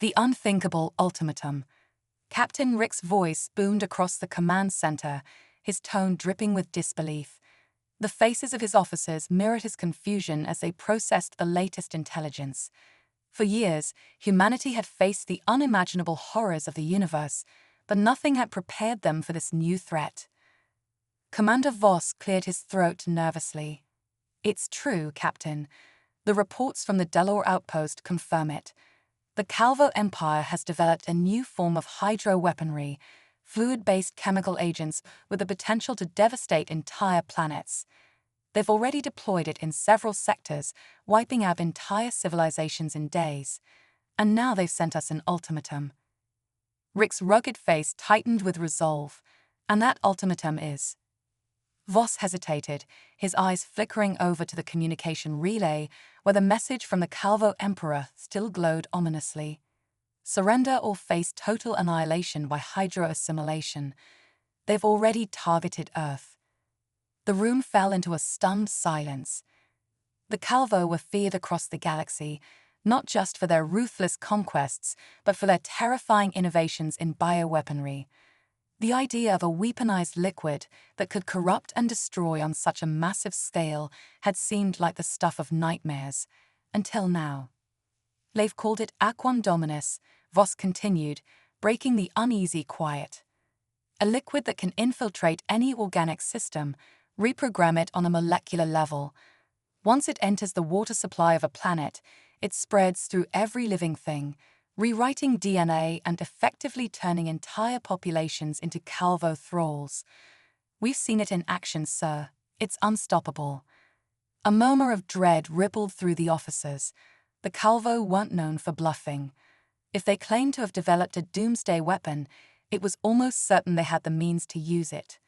The unthinkable ultimatum. Captain Rick's voice boomed across the command center, his tone dripping with disbelief. The faces of his officers mirrored his confusion as they processed the latest intelligence. For years, humanity had faced the unimaginable horrors of the universe, but nothing had prepared them for this new threat. Commander Voss cleared his throat nervously. "It's true, Captain. The reports from the Delor outpost confirm it. The Calvo Empire has developed a new form of hydro-weaponry, fluid-based chemical agents with the potential to devastate entire planets. They've already deployed it in several sectors, wiping out entire civilizations in days. And now they've sent us an ultimatum." Rick's rugged face tightened with resolve. "And that ultimatum is—" Voss hesitated, his eyes flickering over to the communication relay, where the message from the Calvo Emperor still glowed ominously. "Surrender or face total annihilation by hydro-assimilation. They've already targeted Earth." The room fell into a stunned silence. The Calvo were feared across the galaxy, not just for their ruthless conquests, but for their terrifying innovations in bioweaponry. The idea of a weaponized liquid that could corrupt and destroy on such a massive scale had seemed like the stuff of nightmares, until now. "They've called it Aquam Dominus," Voss continued, breaking the uneasy quiet. "A liquid that can infiltrate any organic system, reprogram it on a molecular level. Once it enters the water supply of a planet, it spreads through every living thing, rewriting DNA and effectively turning entire populations into Calvo thralls. We've seen it in action, sir. It's unstoppable." A murmur of dread rippled through the officers. The Calvo weren't known for bluffing. If they claimed to have developed a doomsday weapon, it was almost certain they had the means to use it.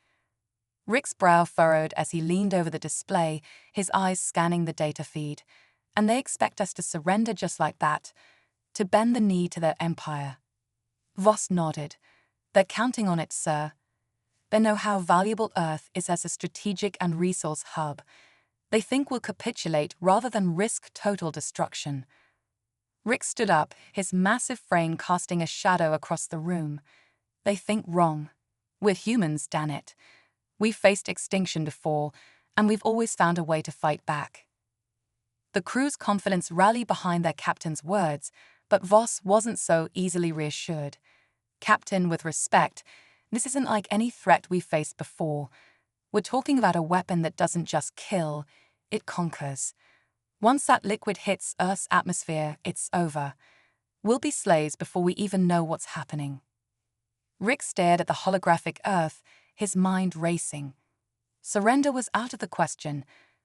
Rick's brow furrowed as he leaned over the display, his eyes scanning the data feed. "And they expect us to surrender just like that, to bend the knee to their empire?" Voss nodded. "They're counting on it, sir. They know how valuable Earth is as a strategic and resource hub. They think we'll capitulate rather than risk total destruction." Rick stood up, his massive frame casting a shadow across the room. "They think wrong. We're humans, damn it. We've faced extinction before, and we've always found a way to fight back." The crew's confidence rallied behind their captain's words, but Voss wasn't so easily reassured. "Captain, with respect, this isn't like any threat we've faced before. We're talking about a weapon that doesn't just kill, it conquers. Once that liquid hits Earth's atmosphere, it's over. We'll be slaves before we even know what's happening." Rick stared at the holographic Earth, his mind racing. Surrender was out of the question,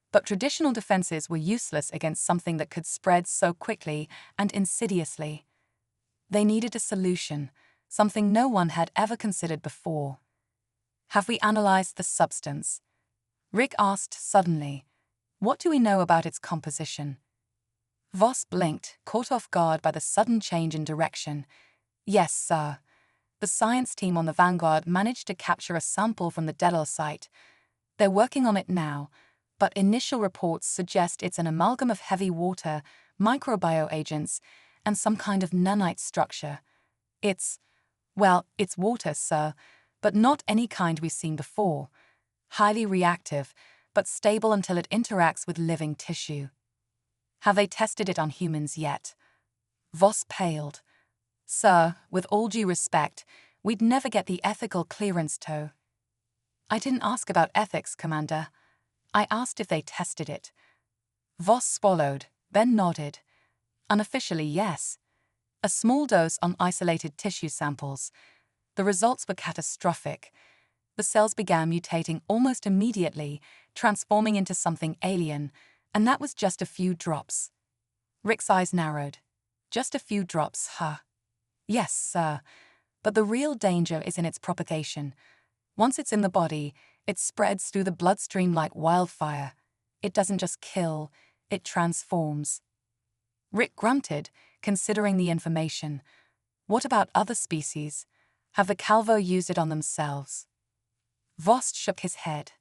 but traditional defenses were useless against something that could spread so quickly and insidiously. They needed a solution, something no one had ever considered before. "Have we analyzed the substance?" Rick asked suddenly. "What do we know about its composition?" Voss blinked, caught off guard by the sudden change in direction. "Yes, sir. The science team on the Vanguard managed to capture a sample from the Delor site. They're working on it now, but initial reports suggest it's an amalgam of heavy water, microbioagents, and some kind of nanite structure. It's water, sir, but not any kind we've seen before. Highly reactive, but stable until it interacts with living tissue." "Have they tested it on humans yet?" Voss paled. "Sir, with all due respect, we'd never get the ethical clearance to." "I didn't ask about ethics, Commander. I asked if they tested it." Voss swallowed, then nodded. "Unofficially, yes. A small dose on isolated tissue samples. The results were catastrophic. The cells began mutating almost immediately, transforming into something alien, and that was just a few drops." Rick's eyes narrowed. "Just a few drops, huh?" "Yes, sir. But the real danger is in its propagation. Once it's in the body, it spreads through the bloodstream like wildfire. It doesn't just kill, it transforms." Rick grunted, considering the information. "What about other species? Have the Calvo used it on themselves?" Voss shook his head.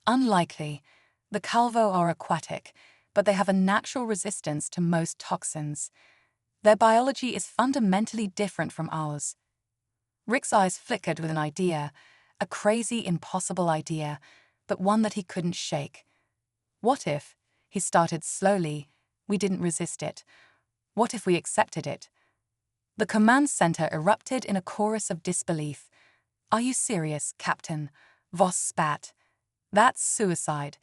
"Unlikely. The Calvo are aquatic, but they have a natural resistance to most toxins. Their biology is fundamentally different from ours. Rick's eyes flickered with an idea, a crazy, impossible idea, but one that he couldn't shake. What if, he started slowly, we didn't resist it? What if we accepted it? The command center erupted in a chorus of disbelief. "Are you serious, Captain?" Voss spat. "That's suicide.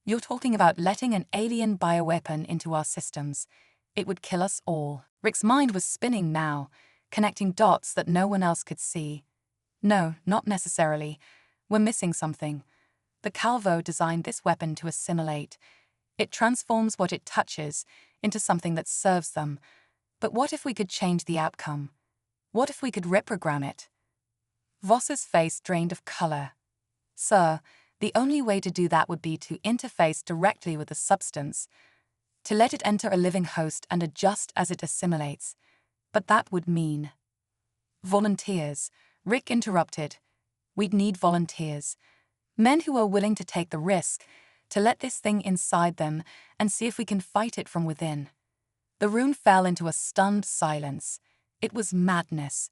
You're talking about letting an alien bioweapon into our systems. It would kill us all." Rick's mind was spinning now, connecting dots that no one else could see. "No, not necessarily. We're missing something. The Calvo designed this weapon to assimilate. It transforms what it touches into something that serves them. But what if we could change the outcome? What if we could reprogram it?" Voss's face drained of color. "Sir, the only way to do that would be to interface directly with the substance, to let it enter a living host and adjust as it assimilates. But that would mean—" "Volunteers," Rick interrupted. "We'd need volunteers. Men who are willing to take the risk, to let this thing inside them and see if we can fight it from within." The room fell into a stunned silence. It was madness,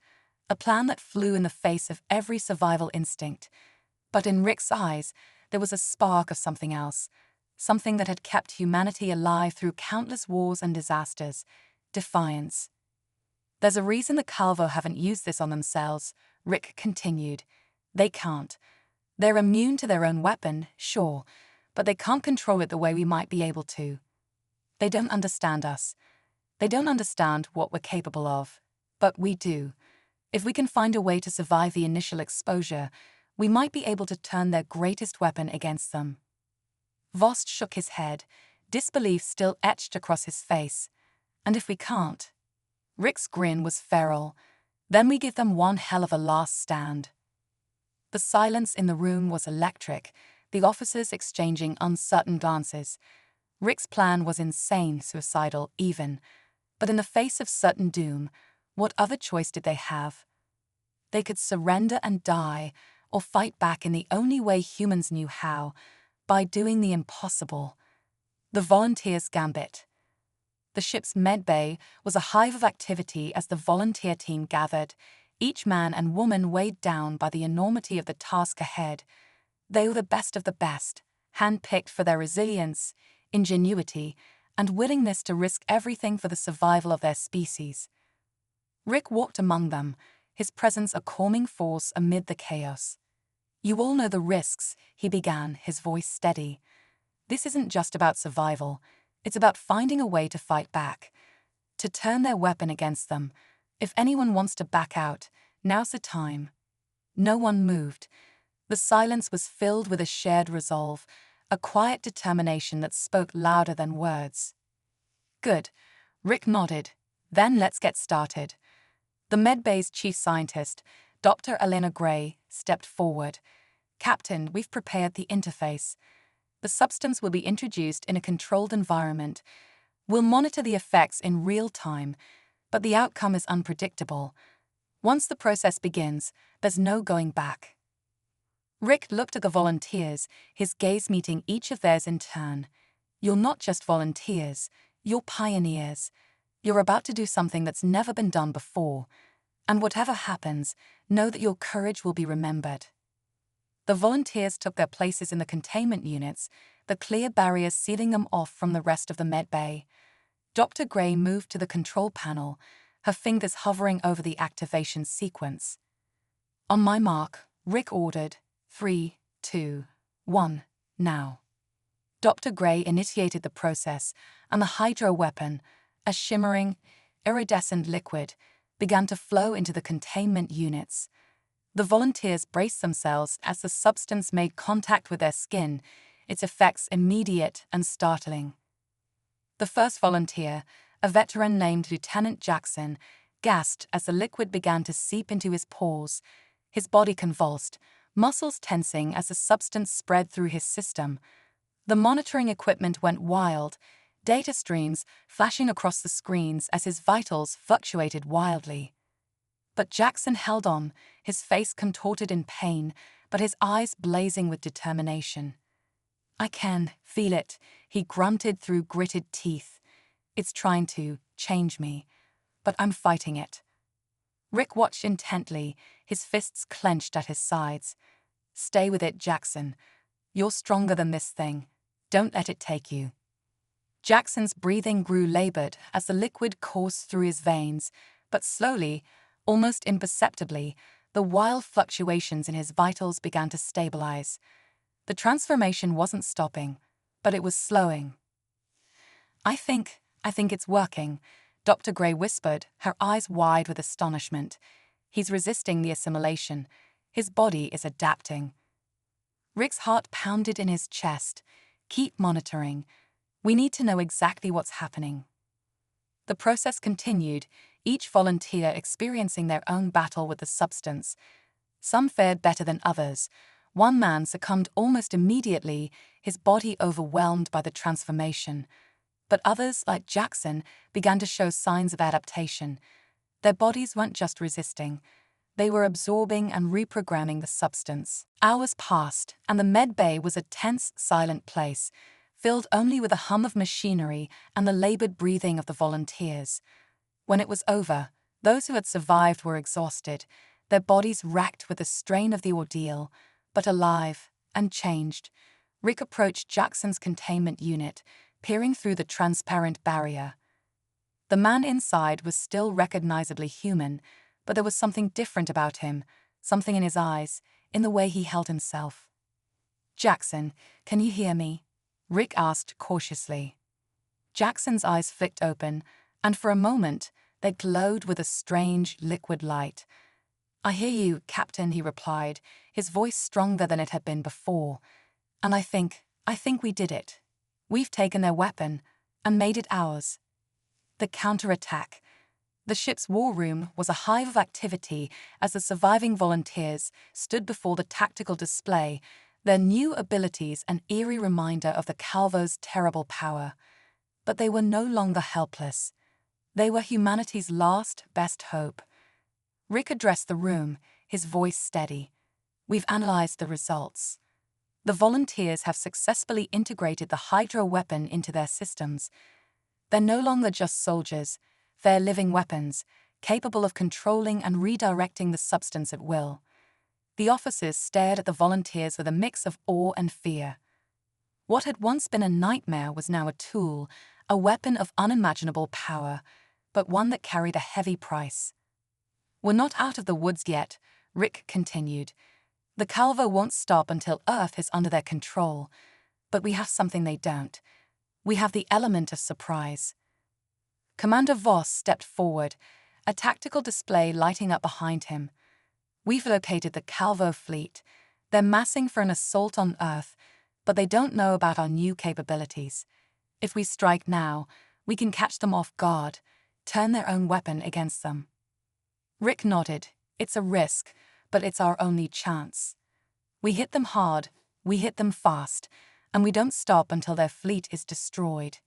a plan that flew in the face of every survival instinct. But in Rick's eyes, there was a spark of something else, something that had kept humanity alive through countless wars and disasters: defiance. "There's a reason the Calvo haven't used this on themselves," Rick continued. "They can't. They're immune to their own weapon, sure, but they can't control it the way we might be able to. They don't understand us. They don't understand what we're capable of. But we do. If we can find a way to survive the initial exposure, we might be able to turn their greatest weapon against them." Voss shook his head, disbelief still etched across his face. "And if we can't?" Rick's grin was feral. "Then we give them one hell of a last stand." The silence in the room was electric, the officers exchanging uncertain glances. Rick's plan was insane, suicidal even. But in the face of certain doom, what other choice did they have? They could surrender and die, or fight back in the only way humans knew how, by doing the impossible. The Volunteers' Gambit. The ship's medbay was a hive of activity as the volunteer team gathered, each man and woman weighed down by the enormity of the task ahead. They were the best of the best, hand-picked for their resilience, ingenuity, and willingness to risk everything for the survival of their species. Rick walked among them, his presence a calming force amid the chaos. "You all know the risks," he began, his voice steady. "This isn't just about survival. It's about finding a way to fight back, to turn their weapon against them. If anyone wants to back out, now's the time." No one moved. The silence was filled with a shared resolve, a quiet determination that spoke louder than words. "Good," Rick nodded. "Then let's get started." The medbay's chief scientist, Dr. Elena Gray, stepped forward. "Captain, we've prepared the interface. The substance will be introduced in a controlled environment. We'll monitor the effects in real time, but the outcome is unpredictable. Once the process begins, there's no going back." Rick looked at the volunteers, his gaze meeting each of theirs in turn. "You're not just volunteers, you're pioneers. You're about to do something that's never been done before. And whatever happens, know that your courage will be remembered." The volunteers took their places in the containment units, the clear barriers sealing them off from the rest of the medbay. Dr. Gray moved to the control panel, her fingers hovering over the activation sequence. "On my mark," Rick ordered. 3, 2, 1, now." Dr. Gray initiated the process, and the hydro weapon, a shimmering, iridescent liquid, began to flow into the containment units. The volunteers braced themselves as the substance made contact with their skin, its effects immediate and startling. The first volunteer, a veteran named Lieutenant Jackson, gasped as the liquid began to seep into his pores. His body convulsed, muscles tensing as the substance spread through his system. The monitoring equipment went wild, data streams flashing across the screens as his vitals fluctuated wildly. But Jackson held on, his face contorted in pain, but his eyes blazing with determination. "I can feel it," he grunted through gritted teeth. "It's trying to change me. but I'm fighting it. Rick watched intently, his fists clenched at his sides. Stay with it, Jackson. You're stronger than this thing. Don't let it take you. Jackson's breathing grew labored as the liquid coursed through his veins, but slowly, almost imperceptibly, the wild fluctuations in his vitals began to stabilize. The transformation wasn't stopping, but it was slowing. I think it's working," Dr. Gray whispered, her eyes wide with astonishment. "He's resisting the assimilation. His body is adapting." Rick's heart pounded in his chest. "Keep monitoring. We need to know exactly what's happening." The process continued, each volunteer experiencing their own battle with the substance. Some fared better than others. One man succumbed almost immediately, his body overwhelmed by the transformation. But others, like Jackson, began to show signs of adaptation. Their bodies weren't just resisting. They were absorbing and reprogramming the substance. Hours passed, and the med bay was a tense, silent place, filled only with a hum of machinery and the labored breathing of the volunteers. When it was over, those who had survived were exhausted, their bodies racked with the strain of the ordeal, but alive and changed. Rick approached Jackson's containment unit, peering through the transparent barrier. The man inside was still recognizably human, but there was something different about him, something in his eyes, in the way he held himself. "Jackson, can you hear me?" Rick asked cautiously. Jackson's eyes flicked open, and for a moment, they glowed with a strange, liquid light. "I hear you, Captain," he replied, his voice stronger than it had been before. "And I think we did it. We've taken their weapon and made it ours." The counterattack. The ship's war room was a hive of activity as the surviving volunteers stood before the tactical display, their new abilities an eerie reminder of the Calvo's terrible power. But they were no longer helpless. They were humanity's last, best hope. Rick addressed the room, his voice steady. "We've analyzed the results. The volunteers have successfully integrated the Hydra weapon into their systems. They're no longer just soldiers, they're living weapons, capable of controlling and redirecting the substance at will." The officers stared at the volunteers with a mix of awe and fear. What had once been a nightmare was now a tool, a weapon of unimaginable power, but one that carried a heavy price. "We're not out of the woods yet," Rick continued. "The Calvo won't stop until Earth is under their control. But we have something they don't. We have the element of surprise." Commander Voss stepped forward, a tactical display lighting up behind him. "We've located the Calvo fleet. They're massing for an assault on Earth, but they don't know about our new capabilities. If we strike now, we can catch them off guard, turn their own weapon against them." Rick nodded. "It's a risk, but it's our only chance. We hit them hard, we hit them fast, and we don't stop until their fleet is destroyed."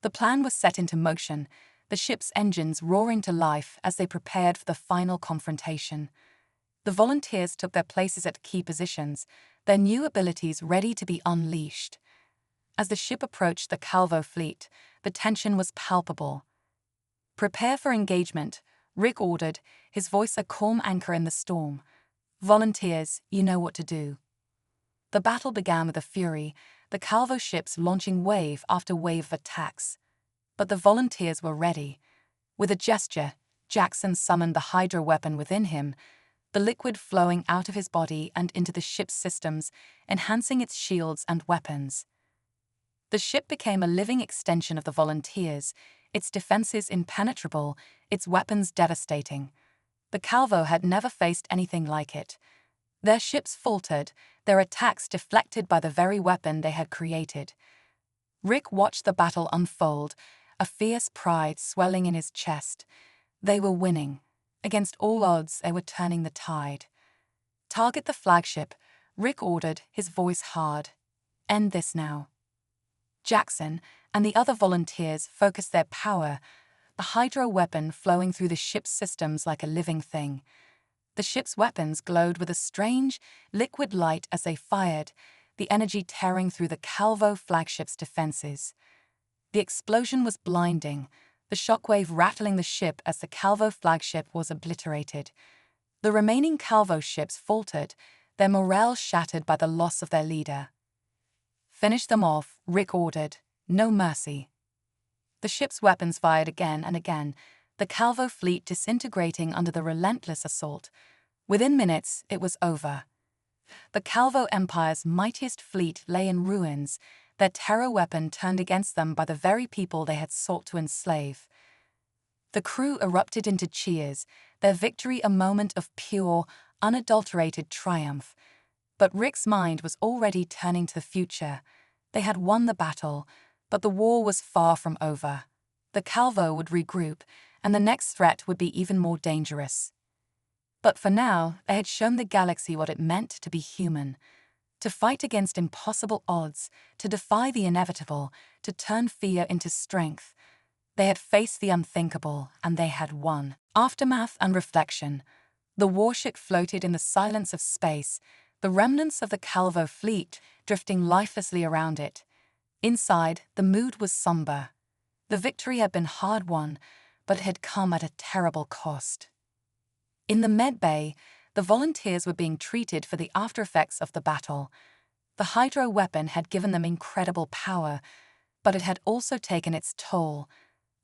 The plan was set into motion, the ship's engines roaring to life as they prepared for the final confrontation. The volunteers took their places at key positions, their new abilities ready to be unleashed. As the ship approached the Calvo fleet, the tension was palpable. "Prepare for engagement," Rick ordered, his voice a calm anchor in the storm. "Volunteers, you know what to do." The battle began with a fury, the Calvo ships launching wave after wave of attacks. But the volunteers were ready. With a gesture, Jackson summoned the Hydra weapon within him, the liquid flowing out of his body and into the ship's systems, enhancing its shields and weapons. The ship became a living extension of the volunteers, its defenses impenetrable, its weapons devastating. The Calvo had never faced anything like it. Their ships faltered, their attacks deflected by the very weapon they had created. Rick watched the battle unfold, a fierce pride swelling in his chest. They were winning. Against all odds, they were turning the tide. "Target the flagship," Rick ordered, his voice hard. "End this now." Jackson and the other volunteers focused their power, the Hydra weapon flowing through the ship's systems like a living thing. The ship's weapons glowed with a strange, liquid light as they fired, the energy tearing through the Calvo flagship's defenses. The explosion was blinding, the shockwave rattling the ship as the Calvo flagship was obliterated. The remaining Calvo ships faltered, their morale shattered by the loss of their leader. "Finish them off," Rick ordered. "No mercy." The ship's weapons fired again and again, the Calvo fleet disintegrating under the relentless assault. Within minutes, it was over. The Calvo Empire's mightiest fleet lay in ruins, their terror weapon turned against them by the very people they had sought to enslave. The crew erupted into cheers, their victory a moment of pure, unadulterated triumph. But Rick's mind was already turning to the future. They had won the battle, but the war was far from over. The Calvo would regroup, and the next threat would be even more dangerous. But for now, they had shown the galaxy what it meant to be human. To fight against impossible odds, to defy the inevitable, to turn fear into strength. They had faced the unthinkable, and they had won. Aftermath and reflection. The warship floated in the silence of space, the remnants of the Calvo fleet drifting lifelessly around it. Inside, the mood was somber. The victory had been hard-won, but it had come at a terrible cost. In the med bay, the volunteers were being treated for the aftereffects of the battle. The hydro weapon had given them incredible power, but it had also taken its toll.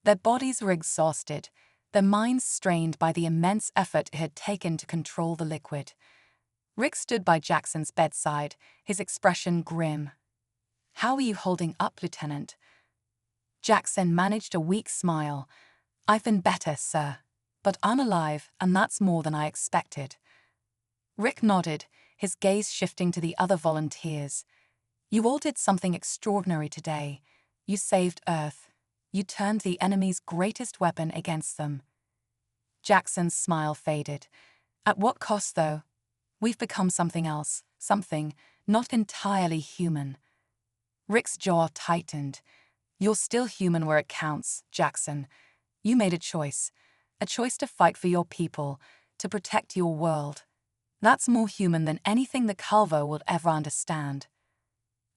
Their bodies were exhausted, their minds strained by the immense effort it had taken to control the liquid. Rick stood by Jackson's bedside, his expression grim. "How are you holding up, Lieutenant?" Jackson managed a weak smile. "I've been better, sir. But I'm alive, and that's more than I expected." Rick nodded, his gaze shifting to the other volunteers. "You all did something extraordinary today. You saved Earth. You turned the enemy's greatest weapon against them." Jackson's smile faded. "At what cost, though? We've become something else, something not entirely human." Rick's jaw tightened. "You're still human where it counts, Jackson. You made a choice to fight for your people, to protect your world. That's more human than anything the Calvo will ever understand."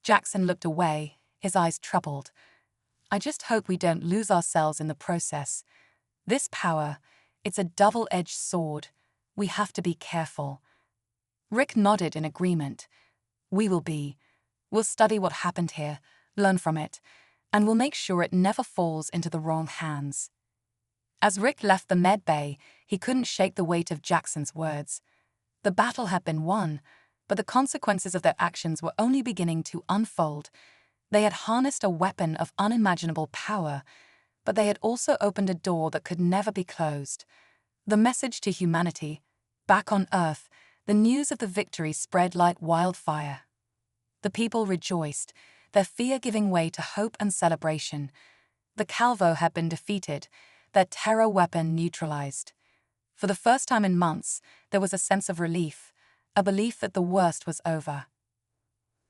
Jackson looked away, his eyes troubled. "I just hope we don't lose ourselves in the process. This power, it's a double-edged sword. We have to be careful." Rick nodded in agreement. "We will be. We'll study what happened here, learn from it, and we'll make sure it never falls into the wrong hands." As Rick left the med bay, he couldn't shake the weight of Jackson's words. The battle had been won, but the consequences of their actions were only beginning to unfold. They had harnessed a weapon of unimaginable power, but they had also opened a door that could never be closed. The message to humanity, back on Earth, the news of the victory spread like wildfire. The people rejoiced, their fear giving way to hope and celebration. The Calvo had been defeated, their terror weapon neutralized. For the first time in months, there was a sense of relief, a belief that the worst was over.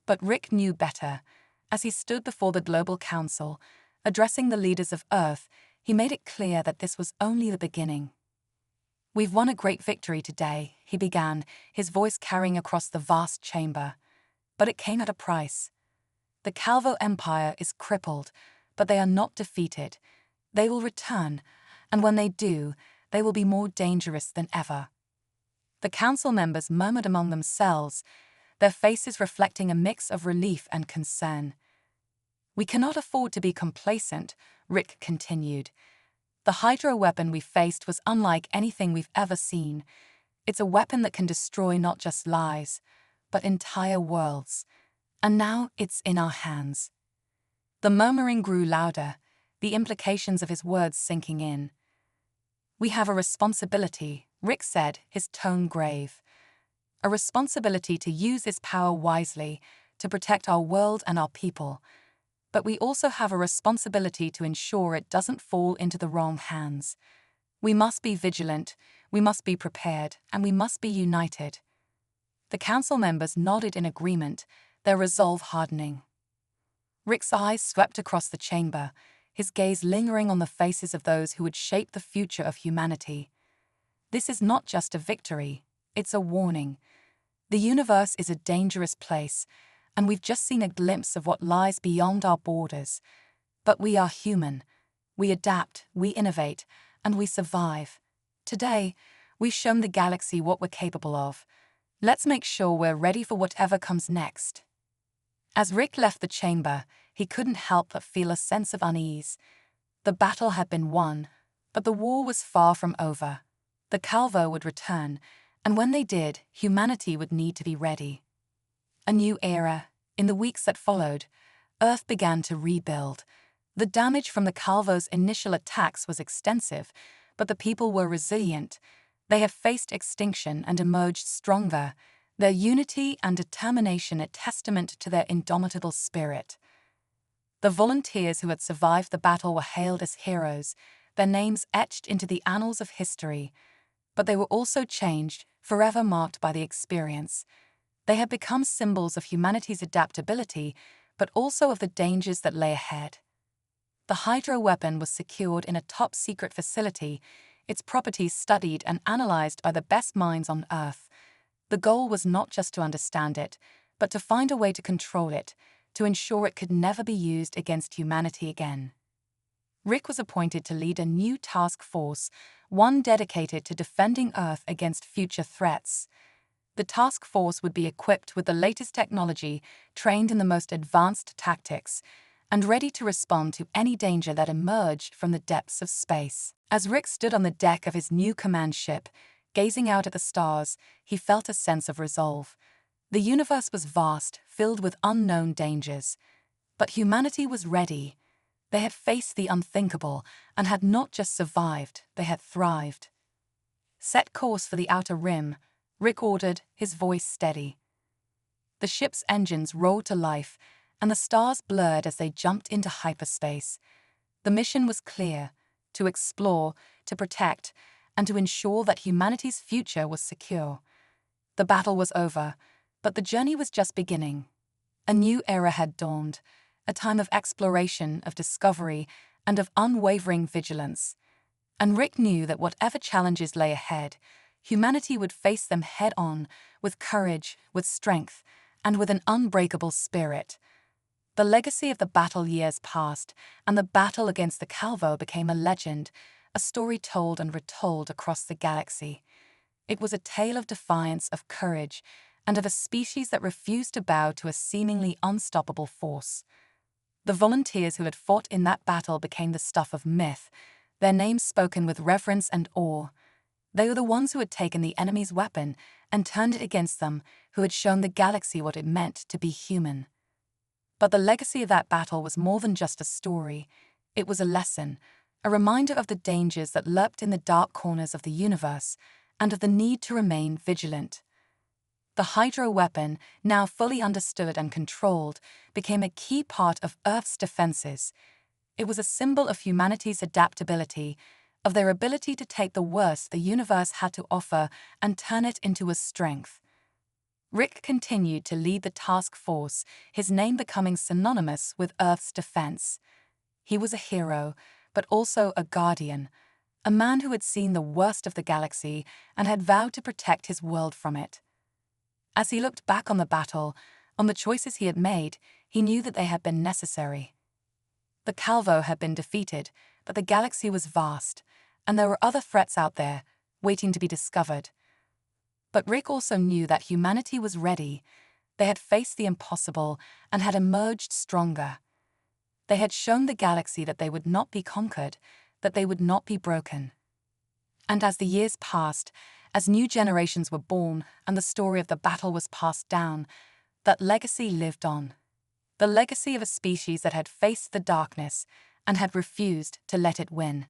But Rick knew better. As he stood before the Global Council, addressing the leaders of Earth, he made it clear that this was only the beginning. "We've won a great victory today," he began, his voice carrying across the vast chamber. "But it came at a price. The Calvo Empire is crippled, but they are not defeated. They will return, and when they do, they will be more dangerous than ever." The council members murmured among themselves, their faces reflecting a mix of relief and concern. "We cannot afford to be complacent," Rick continued. "The hydro weapon we faced was unlike anything we've ever seen. It's a weapon that can destroy not just lives, but entire worlds. And now it's in our hands." The murmuring grew louder, the implications of his words sinking in. "We have a responsibility," Rick said, his tone grave. "A responsibility to use this power wisely, to protect our world and our people. But we also have a responsibility to ensure it doesn't fall into the wrong hands. We must be vigilant, we must be prepared, and we must be united." The council members nodded in agreement, their resolve hardening. Rick's eyes swept across the chamber, his gaze lingering on the faces of those who would shape the future of humanity. This is not just a victory, it's a warning. The universe is a dangerous place, and we've just seen a glimpse of what lies beyond our borders. But we are human. We adapt, we innovate, and we survive. Today, we've shown the galaxy what we're capable of. Let's make sure we're ready for whatever comes next. As Rick left the chamber, he couldn't help but feel a sense of unease. The battle had been won, but the war was far from over. The Calvo would return, and when they did, humanity would need to be ready. A new era. In the weeks that followed, Earth began to rebuild. The damage from the Calvo's initial attacks was extensive, but the people were resilient. They have faced extinction and emerged stronger, their unity and determination a testament to their indomitable spirit. The volunteers who had survived the battle were hailed as heroes, their names etched into the annals of history. But they were also changed, forever marked by the experience. They had become symbols of humanity's adaptability, but also of the dangers that lay ahead. The hydro weapon was secured in a top-secret facility, its properties studied and analyzed by the best minds on Earth. The goal was not just to understand it, but to find a way to control it, to ensure it could never be used against humanity again. Rick was appointed to lead a new task force, one dedicated to defending Earth against future threats. The task force would be equipped with the latest technology, trained in the most advanced tactics, and ready to respond to any danger that emerged from the depths of space. As Rick stood on the deck of his new command ship, gazing out at the stars, he felt a sense of resolve. The universe was vast, filled with unknown dangers. But humanity was ready. They had faced the unthinkable and had not just survived, they had thrived. Set course for the outer rim, Rick ordered, his voice steady. The ship's engines roared to life, and the stars blurred as they jumped into hyperspace. The mission was clear: to explore, to protect, and to ensure that humanity's future was secure. The battle was over, but the journey was just beginning. A new era had dawned, a time of exploration, of discovery, and of unwavering vigilance. And Rick knew that whatever challenges lay ahead, humanity would face them head-on, with courage, with strength, and with an unbreakable spirit. The legacy of the battle years passed, and the battle against the Calvo became a legend, a story told and retold across the galaxy. It was a tale of defiance, of courage, and of a species that refused to bow to a seemingly unstoppable force. The volunteers who had fought in that battle became the stuff of myth, their names spoken with reverence and awe. They were the ones who had taken the enemy's weapon and turned it against them, who had shown the galaxy what it meant to be human. But the legacy of that battle was more than just a story. It was a lesson, a reminder of the dangers that lurked in the dark corners of the universe, and of the need to remain vigilant. The hydro weapon, now fully understood and controlled, became a key part of Earth's defenses. It was a symbol of humanity's adaptability, of their ability to take the worst the universe had to offer and turn it into a strength. Rick continued to lead the task force, his name becoming synonymous with Earth's defense. He was a hero, but also a guardian, a man who had seen the worst of the galaxy and had vowed to protect his world from it. As he looked back on the battle, on the choices he had made, he knew that they had been necessary. The Calvo had been defeated, but the galaxy was vast, and there were other threats out there, waiting to be discovered. But Rick also knew that humanity was ready. They had faced the impossible and had emerged stronger. They had shown the galaxy that they would not be conquered, that they would not be broken. And as the years passed, as new generations were born and the story of the battle was passed down, that legacy lived on. The legacy of a species that had faced the darkness and had refused to let it win.